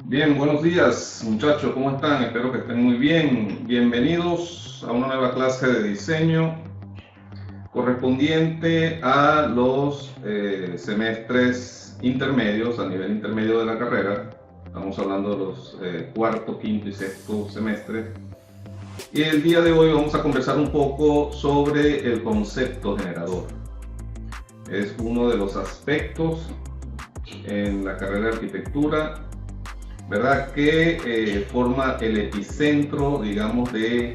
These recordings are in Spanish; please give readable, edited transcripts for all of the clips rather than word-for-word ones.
Bien, buenos días muchachos, ¿cómo están? Espero que estén muy bien. Bienvenidos a una nueva clase de diseño correspondiente a los semestres intermedios, a nivel intermedio de la carrera. Estamos hablando de los cuarto, quinto y sexto semestres. Y el día de hoy vamos a conversar un poco sobre el concepto generador. Es uno de los aspectos en la carrera de arquitectura, ¿verdad?, que forma el epicentro, digamos, de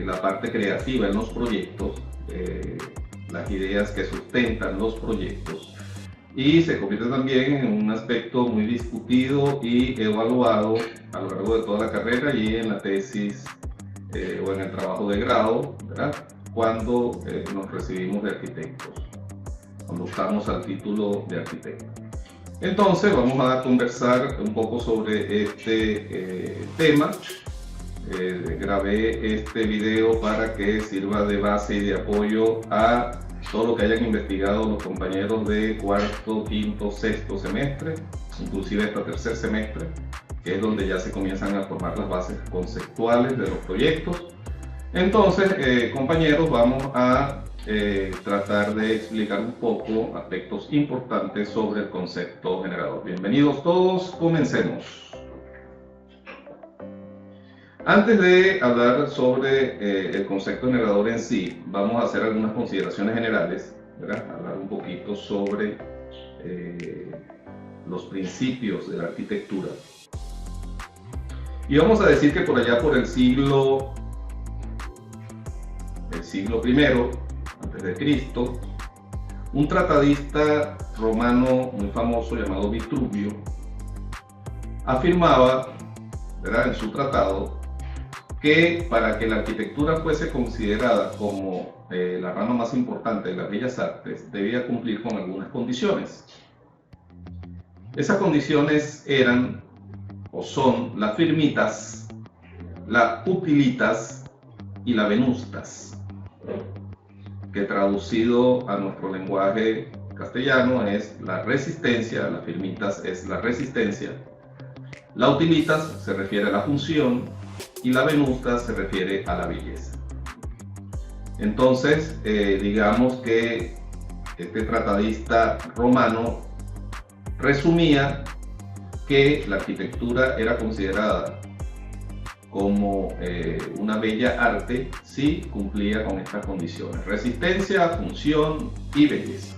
la parte creativa en los proyectos, las ideas que sustentan los proyectos, y se convierte también en un aspecto muy discutido y evaluado a lo largo de toda la carrera y en la tesis o en el trabajo de grado, ¿verdad?, cuando nos recibimos de arquitectos, cuando optamos al título de arquitecto. Entonces vamos a conversar un poco sobre este tema. Grabé este video para que sirva de base y de apoyo a todo lo que hayan investigado los compañeros de cuarto, quinto, sexto semestre, inclusive hasta tercer semestre, que es donde ya se comienzan a formar las bases conceptuales de los proyectos. Entonces, compañeros, vamos a tratar de explicar un poco aspectos importantes sobre el concepto generador. Bienvenidos todos, comencemos. Antes de hablar sobre el concepto generador en sí, vamos a hacer algunas consideraciones generales, ¿verdad? Hablar un poquito sobre los principios de la arquitectura. Y vamos a decir que por allá por el siglo I antes de Cristo, un tratadista romano muy famoso llamado Vitruvio afirmaba, ¿verdad?, en su tratado, que para que la arquitectura fuese considerada como la rama más importante de las bellas artes, debía cumplir con algunas condiciones. Esas condiciones eran o son la firmitas, la utilitas y la venustas, que traducido a nuestro lenguaje castellano es la resistencia. La firmitas es la resistencia, la utilitas se refiere a la función y la venustas se refiere a la belleza. Entonces, digamos que este tratadista romano resumía que la arquitectura era considerada como una bella arte si cumplía con estas condiciones: resistencia, función y belleza.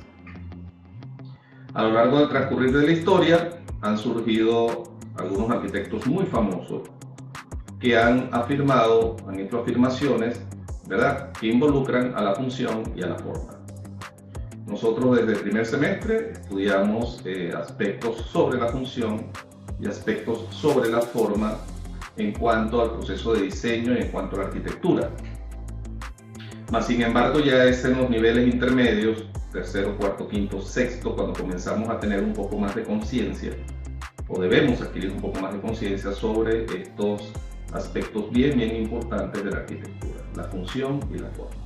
A lo largo del transcurrir de la historia han surgido algunos arquitectos muy famosos que han hecho afirmaciones, ¿verdad?, que involucran a la función y a la forma. Nosotros desde el primer semestre estudiamos aspectos sobre la función y aspectos sobre la forma en cuanto al proceso de diseño y en cuanto a la arquitectura. Mas, sin embargo, ya es en los niveles intermedios, tercero, cuarto, quinto, sexto, cuando comenzamos a tener un poco más de conciencia, o debemos adquirir un poco más de conciencia sobre estos aspectos bien importantes de la arquitectura: la función y la forma.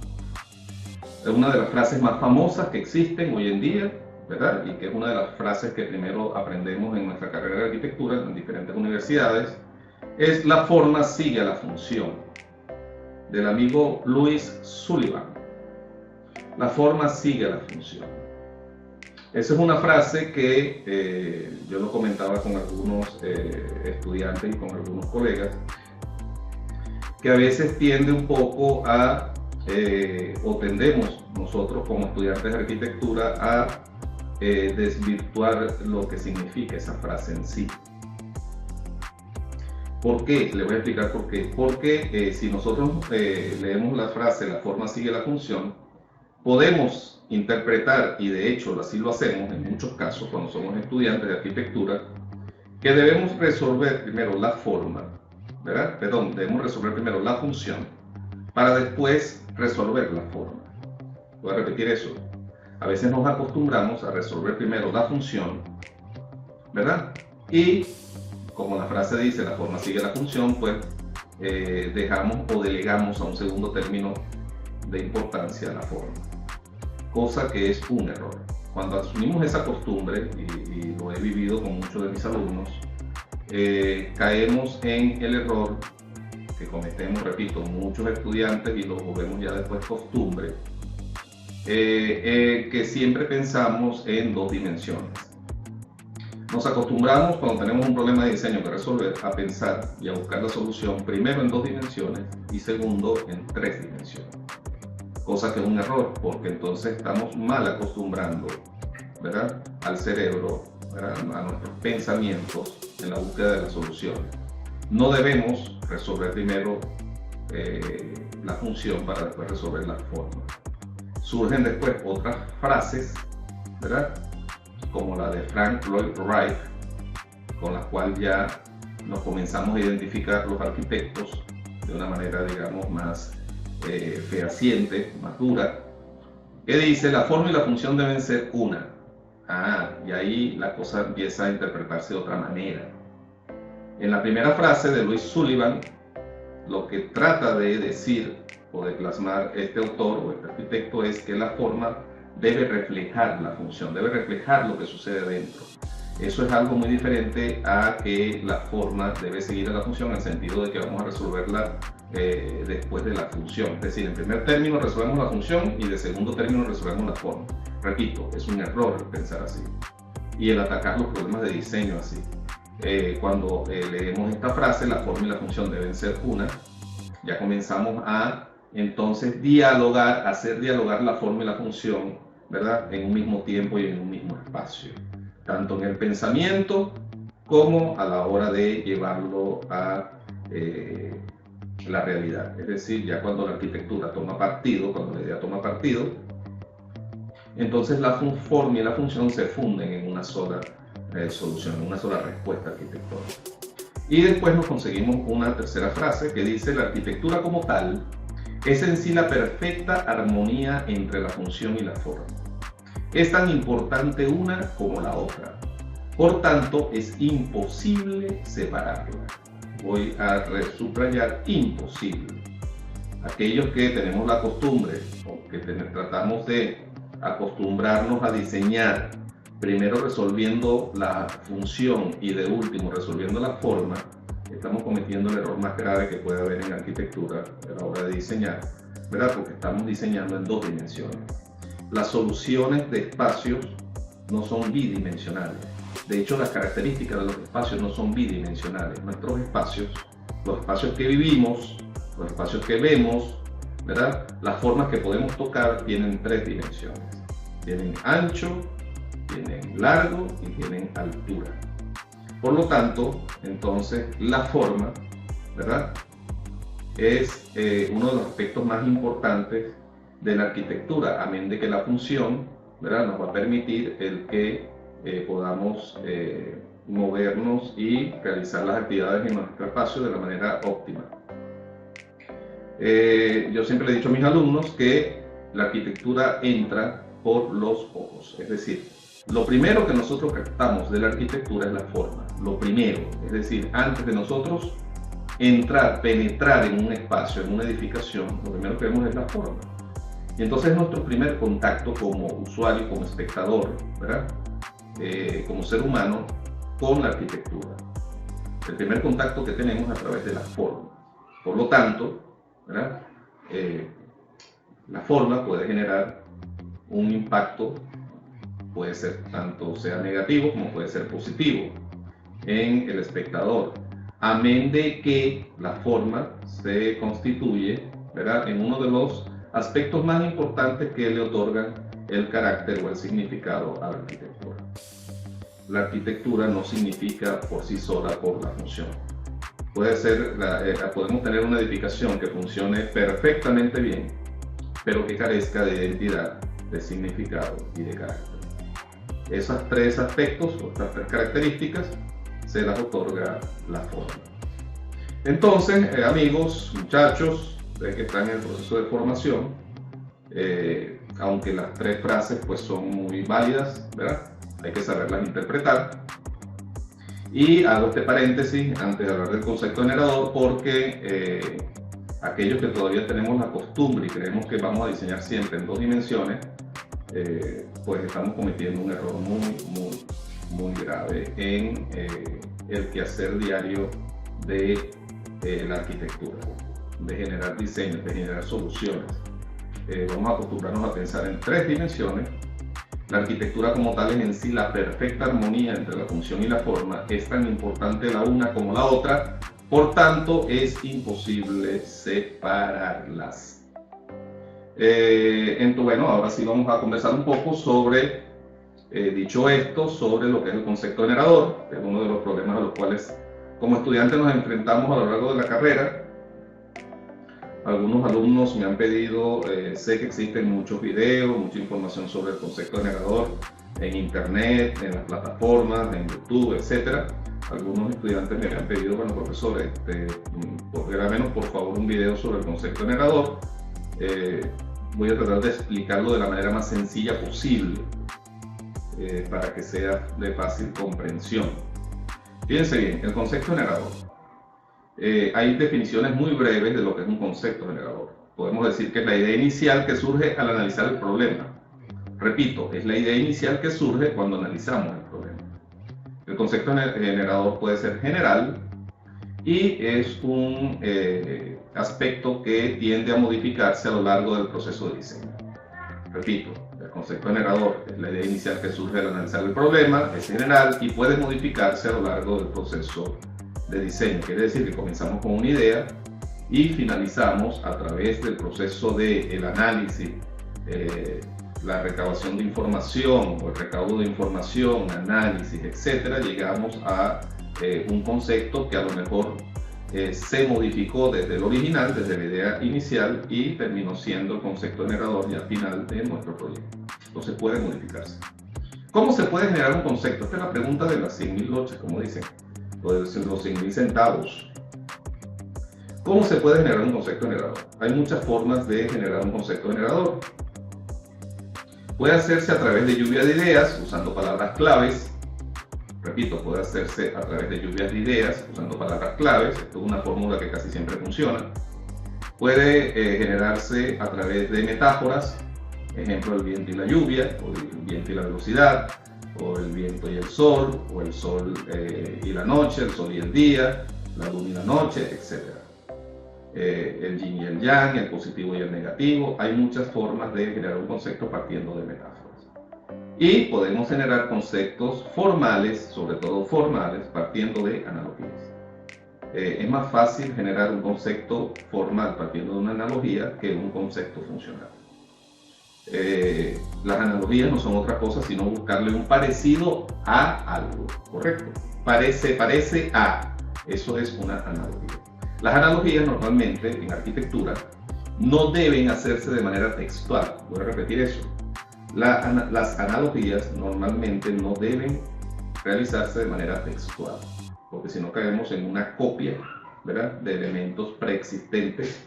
Es una de las frases más famosas que existen hoy en día, ¿verdad?, y que es una de las frases que primero aprendemos en nuestra carrera de arquitectura en diferentes universidades. Es: la forma sigue a la función, del amigo Louis Sullivan. La forma sigue a la función. Esa es una frase que yo lo comentaba con algunos estudiantes y con algunos colegas, que a veces tiende un poco a, o tendemos nosotros como estudiantes de arquitectura a desvirtuar lo que significa esa frase en sí. ¿Por qué? Le voy a explicar por qué. Porque si nosotros leemos la frase "la forma sigue la función", podemos interpretar, y de hecho así lo hacemos en muchos casos cuando somos estudiantes de arquitectura, que debemos resolver primero la forma, ¿verdad? Perdón, debemos resolver primero la función para después resolver la forma. Voy a repetir eso. A veces nos acostumbramos a resolver primero la función, ¿verdad? Y como la frase dice, la forma sigue la función, pues dejamos o delegamos a un segundo término de importancia la forma, cosa que es un error. Cuando asumimos esa costumbre, y lo he vivido con muchos de mis alumnos, caemos en el error que cometemos, repito, muchos estudiantes y lo volvemos ya después costumbre, que siempre pensamos en dos dimensiones. Nos acostumbramos cuando tenemos un problema de diseño que resolver a pensar y a buscar la solución primero en dos dimensiones y segundo en tres dimensiones. Cosa que es un error, porque entonces estamos mal acostumbrando, ¿verdad?, al cerebro, ¿verdad?, a nuestros pensamientos en la búsqueda de la solución. No debemos resolver primero la función para después resolver la forma. Surgen después otras frases, ¿verdad?, como la de Frank Lloyd Wright, con la cual ya nos comenzamos a identificar los arquitectos de una manera, digamos, más fehaciente, más dura, que dice: la forma y la función deben ser una. Y ahí la cosa empieza a interpretarse de otra manera. En la primera frase de Louis Sullivan, lo que trata de decir o de plasmar este autor o este arquitecto es que la forma debe reflejar la función, debe reflejar lo que sucede dentro. Eso es algo muy diferente a que la forma debe seguir a la función, en el sentido de que vamos a resolverla después de la función. Es decir, en primer término resolvemos la función y de segundo término resolvemos la forma. Repito, es un error pensar así y el atacar los problemas de diseño así. Cuando leemos esta frase, la forma y la función deben ser una, ya comenzamos a entonces dialogar, hacer dialogar la forma y la función, ¿verdad?, en un mismo tiempo y en un mismo espacio, tanto en el pensamiento como a la hora de llevarlo a la realidad. Es decir, ya cuando la arquitectura toma partido, cuando la idea toma partido, entonces la forma y la función se funden en una sola solución, en una sola respuesta arquitectónica. Y después nos conseguimos una tercera frase que dice: la arquitectura como tal es en sí la perfecta armonía entre la función y la forma. Es tan importante una como la otra. Por tanto, es imposible separarla. Voy a subrayar imposible. Aquellos que tenemos la costumbre o que tratamos de acostumbrarnos a diseñar primero resolviendo la función y de último resolviendo la forma, estamos cometiendo el error más grave que puede haber en arquitectura a la hora de diseñar, ¿verdad?, porque estamos diseñando en dos dimensiones. Las soluciones de espacios no son bidimensionales. De hecho, las características de los espacios no son bidimensionales. Nuestros espacios, los espacios que vivimos, los espacios que vemos, ¿verdad?, las formas que podemos tocar tienen tres dimensiones. Tienen ancho, tienen largo y tienen altura. Por lo tanto, entonces, la forma, ¿verdad?, es uno de los aspectos más importantes de la arquitectura, amén de que la función, ¿verdad?, nos va a permitir el que podamos movernos y realizar las actividades en nuestro espacio de la manera óptima. Yo siempre le he dicho a mis alumnos que la arquitectura entra por los ojos, es decir, lo primero que nosotros captamos de la arquitectura es la forma, lo primero, es decir, antes de nosotros entrar, penetrar en un espacio, en una edificación, lo primero que vemos es la forma. Y entonces nuestro primer contacto como usuario, como espectador, ¿verdad?, como ser humano, con la arquitectura. El primer contacto que tenemos a través de la forma. Por lo tanto, ¿verdad?, la forma puede generar un impacto, puede ser tanto sea negativo como puede ser positivo en el espectador, amén de que la forma se constituye, ¿verdad?, en uno de los aspectos más importantes que le otorgan el carácter o el significado a la arquitectura. La arquitectura no significa por sí sola por la función. Puede ser, podemos tener una edificación que funcione perfectamente bien, pero que carezca de identidad, de significado y de carácter. Esos tres aspectos o estas tres características se las otorga la forma. Entonces, amigos, muchachos, que están en el proceso de formación, aunque las tres frases pues son muy válidas, ¿verdad?, hay que saberlas interpretar. Y hago este paréntesis antes de hablar del concepto generador porque aquellos que todavía tenemos la costumbre y creemos que vamos a diseñar siempre en dos dimensiones, pues estamos cometiendo un error muy grave en el quehacer diario de la arquitectura, de generar diseños, de generar soluciones. Vamos a acostumbrarnos a pensar en 3 dimensiones. La arquitectura como tal es en sí la perfecta armonía entre la función y la forma. Es tan importante la una como la otra, por tanto es imposible separarlas. Entonces, bueno, ahora sí vamos a conversar un poco sobre, dicho esto, sobre lo que es el concepto generador, que es uno de los problemas a los cuales como estudiantes nos enfrentamos a lo largo de la carrera. Algunos alumnos me han pedido, sé que existen muchos videos, mucha información sobre el concepto generador en internet, en las plataformas, en YouTube, etc. Algunos estudiantes me han pedido, bueno, profesor, grábenos por favor un video sobre el concepto generador. Voy a tratar de explicarlo de la manera más sencilla posible para que sea de fácil comprensión. Fíjense bien, el concepto generador. Hay definiciones muy breves de lo que es un concepto generador. Podemos decir que es la idea inicial que surge al analizar el problema. Repito, es la idea inicial que surge cuando analizamos el problema. El concepto generador puede ser general y es un aspecto que tiende a modificarse a lo largo del proceso de diseño. Repito, el concepto generador es la idea inicial que surge al analizar el problema, es general y puede modificarse a lo largo del proceso de diseño. Quiere decir que comenzamos con una idea y finalizamos a través del proceso del análisis, la recabación de información o el recaudo de información, análisis, etcétera, llegamos a un concepto que a lo mejor se modificó desde el original, desde la idea inicial y terminó siendo el concepto generador ya final de nuestro proyecto. Entonces puede modificarse. ¿Cómo se puede generar un concepto? Esta es la pregunta de las 100.000 lochas, como dicen, o de los 100.000 centavos. ¿Cómo se puede generar un concepto generador? Hay muchas formas de generar un concepto generador. Puede hacerse a través de lluvia de ideas, usando palabras claves. Repito, puede hacerse a través de lluvias de ideas, usando palabras claves. Esto es una fórmula que casi siempre funciona. Puede generarse a través de metáforas, ejemplo, el viento y la lluvia, o el viento y la velocidad, o el viento y el sol, o el sol y la noche, el sol y el día, la luna y la noche, etc. El yin y el yang, el positivo y el negativo. Hay muchas formas de generar un concepto partiendo de metáforas. Y podemos generar conceptos formales, sobre todo formales, partiendo de analogías. Es más fácil generar un concepto formal partiendo de una analogía que un concepto funcional. Las analogías no son otra cosa sino buscarle un parecido a algo, ¿correcto? Parece a, eso es una analogía. Las analogías normalmente en arquitectura no deben hacerse de manera textual. Voy a repetir eso. Las analogías normalmente no deben realizarse de manera textual, porque si no caemos en una copia, ¿verdad?, de elementos preexistentes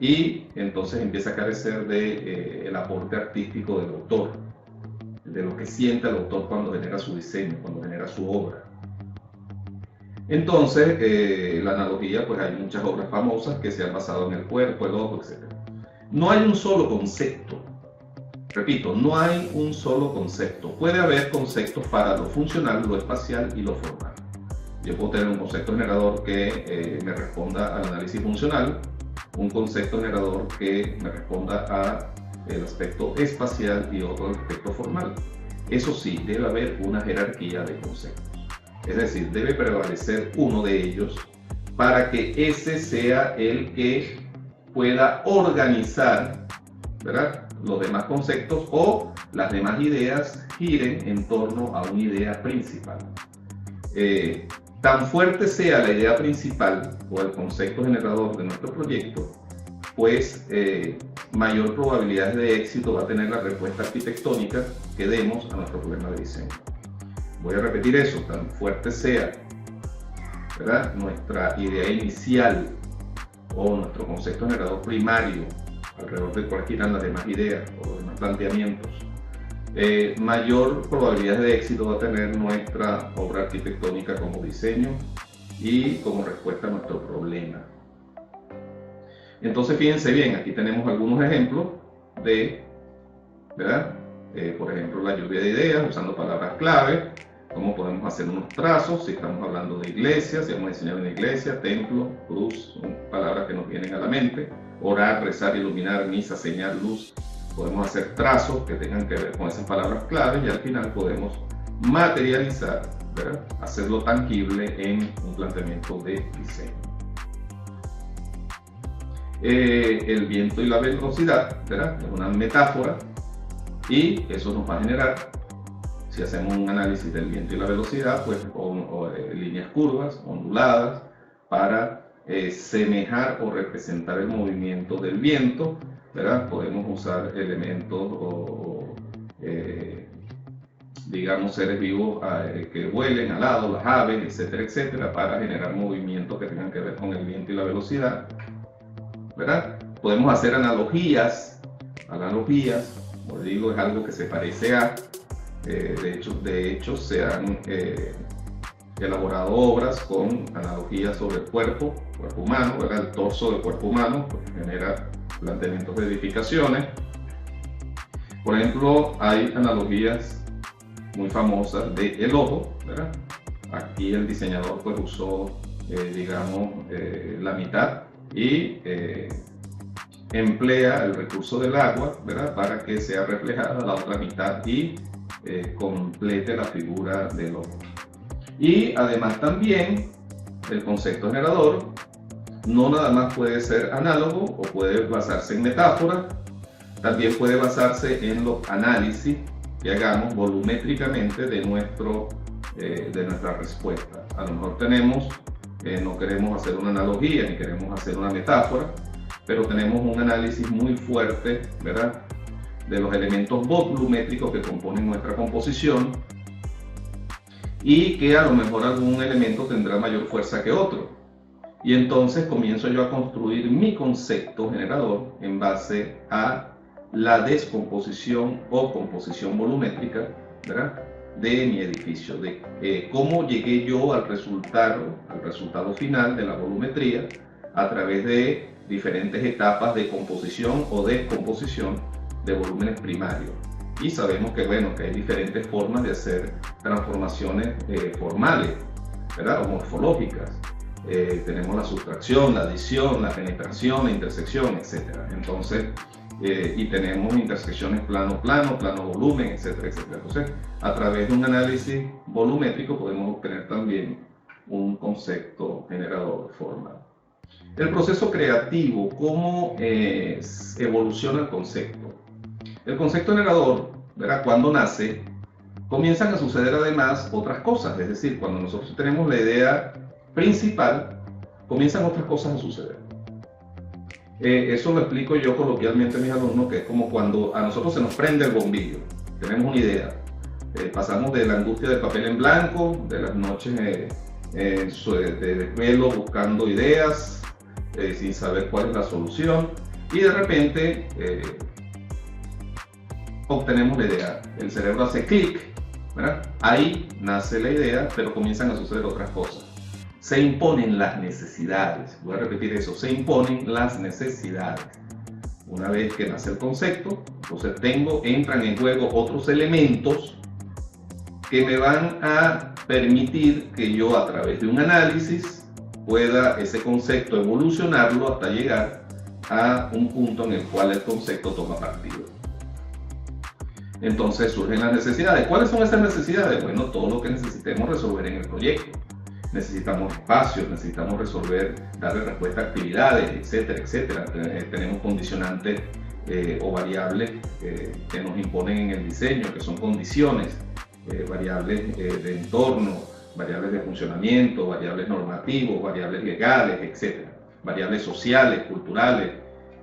y entonces empieza a carecer de el aporte artístico del autor, de lo que siente el autor cuando genera su diseño, cuando genera su obra. Entonces, la analogía, pues hay muchas obras famosas que se han basado en el cuerpo, el ojo, etc. No hay un solo concepto. Repito, no hay un solo concepto. Puede haber conceptos para lo funcional, lo espacial y lo formal. Yo puedo tener un concepto generador que me responda al análisis funcional, un concepto generador que me responda al aspecto espacial y otro al aspecto formal. Eso sí, debe haber una jerarquía de conceptos. Es decir, debe prevalecer uno de ellos para que ese sea el que pueda organizar, ¿verdad?, los demás conceptos o las demás ideas giren en torno a una idea principal. Tan fuerte sea la idea principal o el concepto generador de nuestro proyecto, pues mayor probabilidad de éxito va a tener la respuesta arquitectónica que demos a nuestro problema de diseño. Voy a repetir eso, tan fuerte sea, ¿verdad?, nuestra idea inicial o nuestro concepto generador primario, alrededor del cual giran las demás ideas o los demás planteamientos, mayor probabilidad de éxito va a tener nuestra obra arquitectónica como diseño y como respuesta a nuestro problema. Entonces, fíjense bien, aquí tenemos algunos ejemplos de, ¿verdad?, por ejemplo, la lluvia de ideas, usando palabras clave, cómo podemos hacer unos trazos, si estamos hablando de iglesias, si vamos a diseñar una iglesia, templo, cruz, son palabras que nos vienen a la mente, orar, rezar, iluminar, misa, señal, luz. Podemos hacer trazos que tengan que ver con esas palabras claves y al final podemos materializar, ¿verdad? Hacerlo tangible en un planteamiento de diseño. El viento y la velocidad, ¿verdad? Es una metáfora y eso nos va a generar, si hacemos un análisis del viento y la velocidad, pues líneas curvas, onduladas, para semejar o representar el movimiento del viento, ¿verdad? Podemos usar elementos digamos seres vivos que vuelen, alados, las aves, etcétera, etcétera, para generar movimientos que tengan que ver con el viento y la velocidad, ¿verdad? Podemos hacer analogías, como digo, es algo que se parece a, de hecho se han elaborado obras con analogías sobre el cuerpo humano, ¿verdad? El torso del cuerpo humano, pues, genera planteamientos de edificaciones. Por ejemplo, hay analogías muy famosas del ojo, ¿verdad? Aquí el diseñador pues usó, digamos, la mitad y emplea el recurso del agua, ¿verdad? Para que sea reflejada la otra mitad y complete la figura del ojo. Y además también el concepto generador no nada más puede ser análogo o puede basarse en metáforas, también puede basarse en los análisis que hagamos volumétricamente de nuestra respuesta. A lo mejor no queremos hacer una analogía ni queremos hacer una metáfora, pero tenemos un análisis muy fuerte, ¿verdad?, de los elementos volumétricos que componen nuestra composición y que a lo mejor algún elemento tendrá mayor fuerza que otro. Y entonces comienzo yo a construir mi concepto generador en base a la descomposición o composición volumétrica, ¿verdad?, de mi edificio, de cómo llegué yo al resultado final de la volumetría a través de diferentes etapas de composición o descomposición de volúmenes primarios. Y sabemos que, bueno, que hay diferentes formas de hacer transformaciones formales, ¿verdad?, o morfológicas. Tenemos la sustracción, la adición, la penetración, la intersección, etc. Entonces, y tenemos intersecciones plano-plano, plano-volumen, etcétera, etcétera. Entonces, a través de un análisis volumétrico podemos obtener también un concepto generador formal. El proceso creativo, ¿cómo evoluciona el concepto? El concepto generador, ¿verdad?, cuando nace, comienzan a suceder además otras cosas. Es decir, cuando nosotros tenemos la idea principal, comienzan otras cosas a suceder. Eso lo explico yo coloquialmente a mis alumnos, que es como cuando a nosotros se nos prende el bombillo. Tenemos una idea. Pasamos de la angustia del papel en blanco, de las noches de desvelo buscando ideas, sin saber cuál es la solución, y de repente obtenemos la idea. El cerebro hace clic, ¿verdad? Ahí nace la idea, pero comienzan a suceder otras cosas. Se imponen las necesidades. Voy a repetir eso, se imponen las necesidades. Una vez que nace el concepto, entonces entran en juego otros elementos que me van a permitir que yo, a través de un análisis, pueda ese concepto evolucionarlo hasta llegar a un punto en el cual el concepto toma partido. Entonces surgen las necesidades. ¿Cuáles son esas necesidades? Bueno, todo lo que necesitemos resolver en el proyecto. Necesitamos espacios, necesitamos darle respuesta a actividades, etcétera, etcétera. Tenemos condicionantes o variables que nos imponen en el diseño, que son condiciones, variables de entorno, variables de funcionamiento, variables normativos, variables legales, etcétera. Variables sociales, culturales.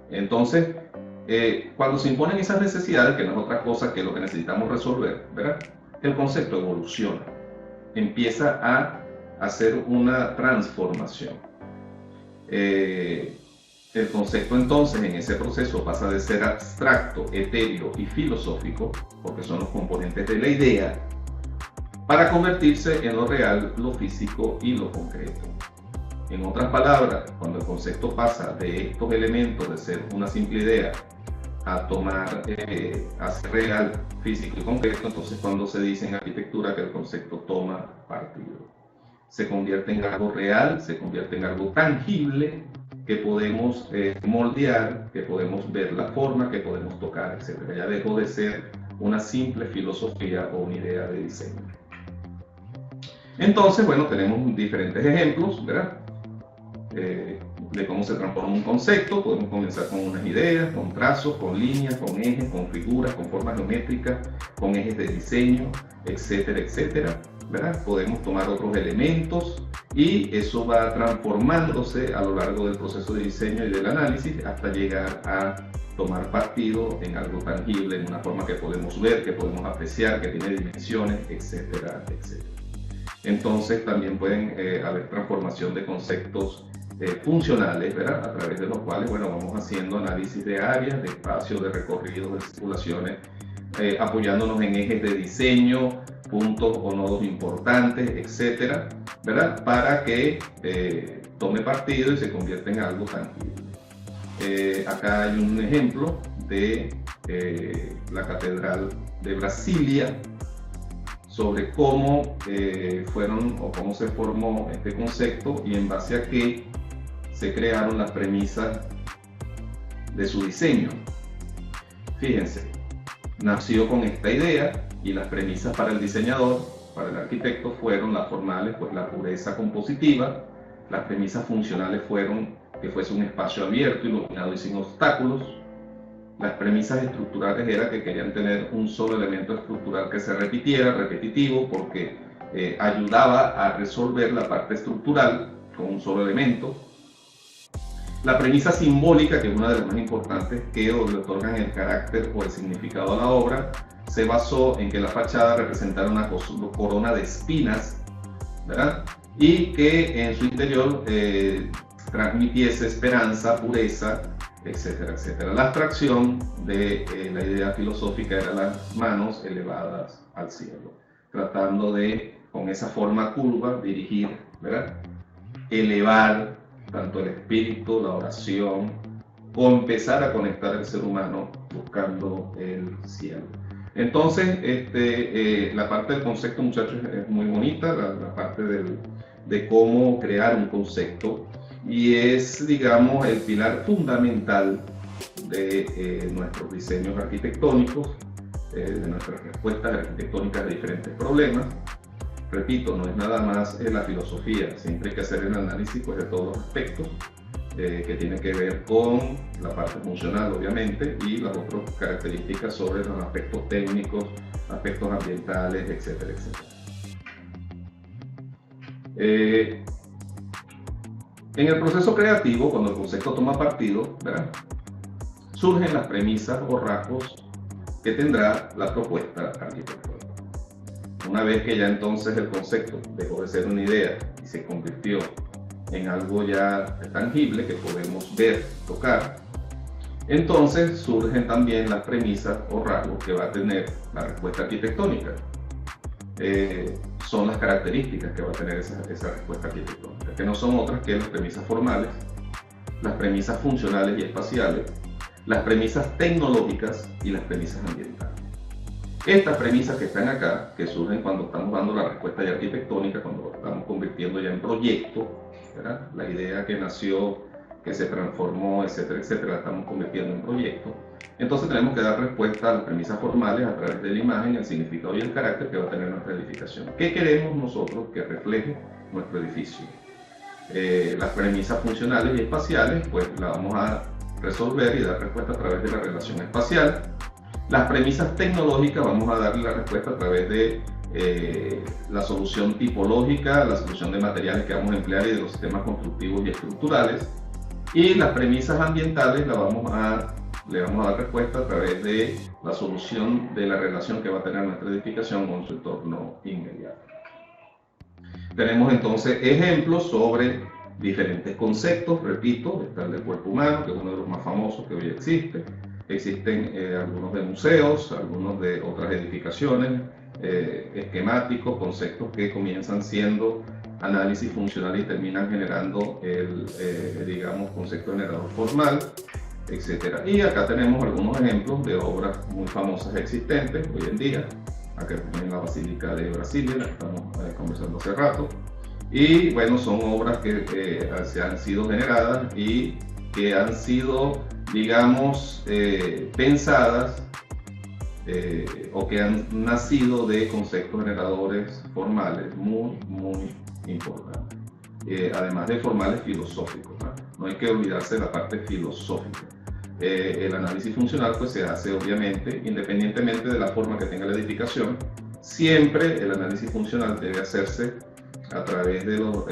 Entonces, cuando se imponen esas necesidades, que no es otra cosa que lo que necesitamos resolver, ¿verdad?, el concepto evoluciona, empieza a hacer una transformación. El concepto entonces en ese proceso pasa de ser abstracto, etéreo y filosófico, porque son los componentes de la idea, para convertirse en lo real, lo físico y lo concreto. En otras palabras, cuando el concepto pasa de estos elementos de ser una simple idea a tomar, a ser real, físico y concreto. Entonces, cuando se dice en arquitectura que el concepto toma partido, se convierte en algo real, se convierte en algo tangible que podemos moldear, que podemos ver la forma, que podemos tocar, etc. Ya dejó de ser una simple filosofía o una idea de diseño. Entonces, bueno, tenemos diferentes ejemplos, ¿verdad? De cómo se transforma un concepto. Podemos comenzar con unas ideas, con trazos, con líneas, con ejes, con figuras, con formas geométricas, con ejes de diseño, etcétera, etcétera, ¿verdad? Podemos tomar otros elementos y eso va transformándose a lo largo del proceso de diseño y del análisis hasta llegar a tomar partido en algo tangible, en una forma que podemos ver, que podemos apreciar, que tiene dimensiones, etcétera, etcétera. Entonces también pueden haber transformación de conceptos funcionales, ¿verdad? A través de los cuales, bueno, vamos haciendo análisis de áreas, de espacios, de recorridos, de circulaciones, apoyándonos en ejes de diseño, puntos o nodos importantes, etcétera, ¿verdad? Para que tome partido y se convierta en algo tangible. Acá hay un ejemplo de la Catedral de Brasilia, sobre cómo fueron o cómo se formó este concepto y en base a qué se crearon las premisas de su diseño. Fíjense, nació con esta idea y las premisas para el diseñador, para el arquitecto, fueron las formales, pues la pureza compositiva. Las premisas funcionales fueron que fuese un espacio abierto, iluminado y sin obstáculos. Las premisas estructurales era que querían tener un solo elemento estructural que se repitiera, repetitivo, porque ayudaba a resolver la parte estructural con un solo elemento. La premisa simbólica, que es una de las más importantes, que le otorgan el carácter o el significado a la obra, se basó en que la fachada representara una corona de espinas, ¿verdad? Y que en su interior transmitiese esperanza, pureza, etcétera, etcétera. La abstracción de la idea filosófica era las manos elevadas al cielo, tratando de, con esa forma curva, dirigir, ¿verdad? Elevar tanto el espíritu, la oración, o empezar a conectar al ser humano buscando el cielo. Entonces, la parte del concepto, muchachos, es muy bonita, la parte de cómo crear un concepto, y es, digamos, el pilar fundamental de nuestros diseños arquitectónicos, de nuestras respuestas arquitectónicas de diferentes problemas. Repito, no es nada más la filosofía, siempre hay que hacer el análisis, pues, de todos los aspectos que tienen que ver con la parte funcional, obviamente, y las otras características sobre los aspectos técnicos, aspectos ambientales, etcétera, etcétera. En el proceso creativo, cuando el concepto toma partido, ¿verdad?, surgen las premisas o rasgos que tendrá la propuesta arquitectónica. Una vez que ya entonces el concepto dejó de ser una idea y se convirtió en algo ya tangible que podemos ver, tocar, entonces surgen también las premisas o rasgos que va a tener la respuesta arquitectónica. Son las características que va a tener esa respuesta arquitectónica, que no son otras que las premisas formales, las premisas funcionales y espaciales, las premisas tecnológicas y las premisas ambientales. Estas premisas que están acá, que surgen cuando estamos dando la respuesta ya arquitectónica, cuando lo estamos convirtiendo ya en proyecto, ¿verdad? La idea que nació, que se transformó, etcétera, etcétera, la estamos convirtiendo en proyecto. Entonces tenemos que dar respuesta a las premisas formales a través de la imagen, el significado y el carácter que va a tener nuestra edificación. ¿Qué queremos nosotros que refleje nuestro edificio? Las premisas funcionales y espaciales, pues las vamos a resolver y dar respuesta a través de la relación espacial. Las premisas tecnológicas vamos a darle la respuesta a través de la solución tipológica, la solución de materiales que vamos a emplear y de los sistemas constructivos y estructurales. Y las premisas ambientales le vamos a dar respuesta a través de la solución de la relación que va a tener nuestra edificación con su entorno inmediato. Tenemos entonces ejemplos sobre diferentes conceptos, repito, está el del cuerpo humano, que es uno de los más famosos que hoy existe. Existen algunos de museos, algunos de otras edificaciones, esquemáticos, conceptos que comienzan siendo análisis funcional y terminan generando el, digamos, concepto generador formal. etc. Y acá tenemos algunos ejemplos de obras muy famosas existentes hoy en día. Acá en la Basílica de Brasilia, la que estamos conversando hace rato. Y bueno, son obras que se han sido generadas y que han sido, digamos, pensadas o que han nacido de conceptos generadores formales muy importantes. Además de formales filosóficos, ¿no? No hay que olvidarse de la parte filosófica. El análisis funcional pues se hace obviamente independientemente de la forma que tenga la edificación. Siempre el análisis funcional debe hacerse a través de los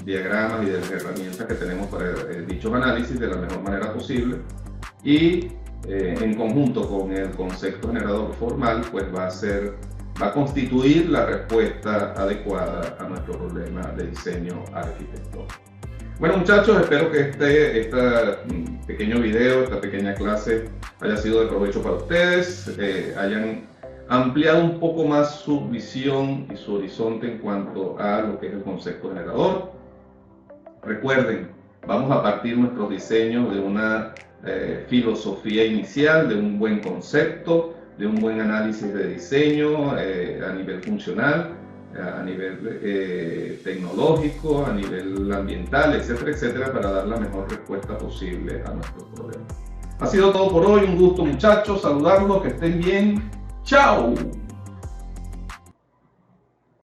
diagramas y de las herramientas que tenemos para dichos análisis de la mejor manera posible, y en conjunto con el concepto generador formal pues va a constituir la respuesta adecuada a nuestro problema de diseño arquitectónico. Bueno, muchachos, espero que este pequeño video, esta pequeña clase haya sido de provecho para ustedes, hayan ampliado un poco más su visión y su horizonte en cuanto a lo que es el concepto generador. Recuerden, vamos a partir nuestros diseños de una filosofía inicial, de un buen concepto, de un buen análisis de diseño a nivel funcional, a nivel tecnológico, a nivel ambiental, etcétera, etcétera, para dar la mejor respuesta posible a nuestros problemas. Ha sido todo por hoy, un gusto muchachos, saludarlos, que estén bien, ¡chao!